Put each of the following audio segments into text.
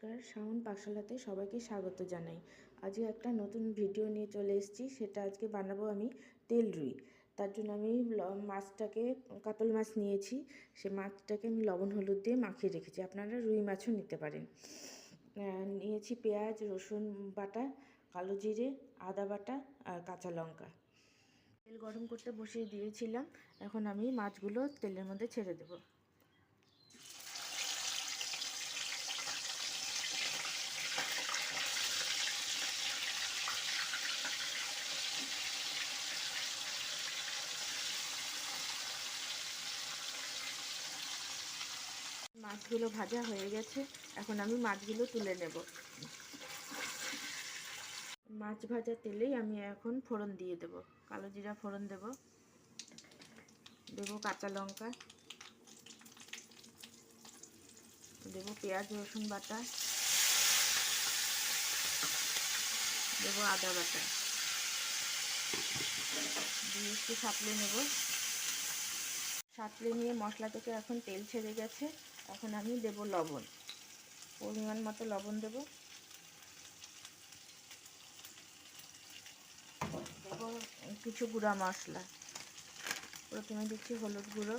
নমস্কার, শাওন পাকশালাতে সবাইকে স্বাগত জানাই। আজকে একটা নতুন ভিডিও নিয়ে চলে এসেছি। সেটা আজকে বানাবো আমি তেল রুই। তার জন্য আমি মাছটাকে, কাতল মাছ নিয়েছি। সে মাছটাকে আমি লবণ হলুদ দিয়ে মাখিয়ে রেখেছি। আপনারা রুই মাছও নিতে পারেন। নিয়েছি পেঁয়াজ, রসুন বাটা, কালো জিরে, আদা বাটা আর কাঁচা লঙ্কা। তেল গরম করতে বসিয়ে দিয়েছিলাম। এখন আমি মাছগুলো তেলের মধ্যে ছেড়ে দেবো। মাছগুলো ভাজা হয়ে গেছে। এখন আমি মাছগুলো তুলে নেব। মাছ ভাজা তেলেই আমি এখন ফোড়ন দিয়ে দেব। কালো জিরা ফোড়ন দেব, কাঁচা লঙ্কা দেব, পেঁয়াজ রসুন বাটা দেব, আদা বাটা দিয়ে একটু সাঁতলে নেব। সাঁতলে নিয়ে মশলা থেকে এখন তেল ছেড়ে গেছে। এখন আমি দেব লবণ, পরিমাণ মতো লবণ দেব। দেব কিছু গুঁড়া মশলা। প্রথমে দিচ্ছি হলুদ গুঁড়ো,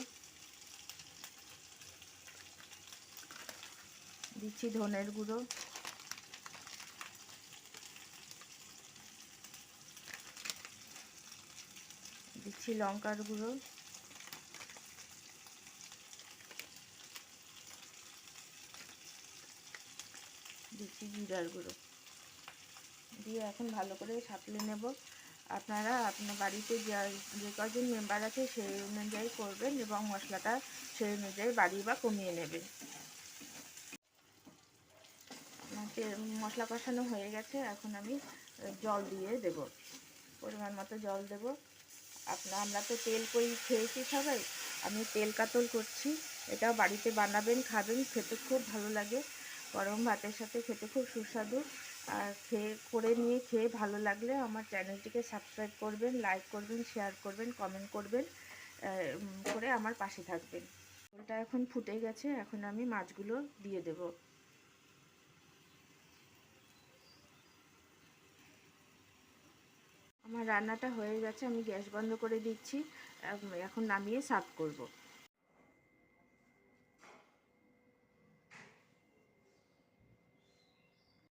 দিচ্ছি ধনের গুঁড়ো, দিচ্ছি লঙ্কার গুঁড়ো, দিচ্ছি জিরার গুঁড়ো দিয়ে এখন ভালো করে সাঁতলে নেব। আপনারা আপনার বাড়িতে যে কজন মেম্বার আছে সেই অনুযায়ী করবেন এবং মশলাটা সেই অনুযায়ী বাড়িয়ে বা কমিয়ে নেবেন। মশলা কষানো হয়ে গেছে। এখন আমি জল দিয়ে দেব, পরিমাণ মতো জল দেব। আমরা তো তেল কই খেয়েছি সবাই, আমি তেল কাতল করছি। এটাও বাড়িতে বানাবেন, খাবেন, খেতে খুব ভালো লাগে। গরম ভাতের সাথে খেতে খুব সুস্বাদু। আর খেয়ে ভালো লাগলে আমার চ্যানেলটিকে সাবস্ক্রাইব করবেন, লাইক করবেন, শেয়ার করবেন, কমেন্ট করবেন, করে আমার পাশে থাকবেন। ওটা এখন ফুটে গেছে। এখন আমি মাছগুলো দিয়ে দেব। আমার রান্নাটা হয়ে গেছে, আমি গ্যাস বন্ধ করে দিচ্ছি। এখন নামিয়ে সার্ভ করব।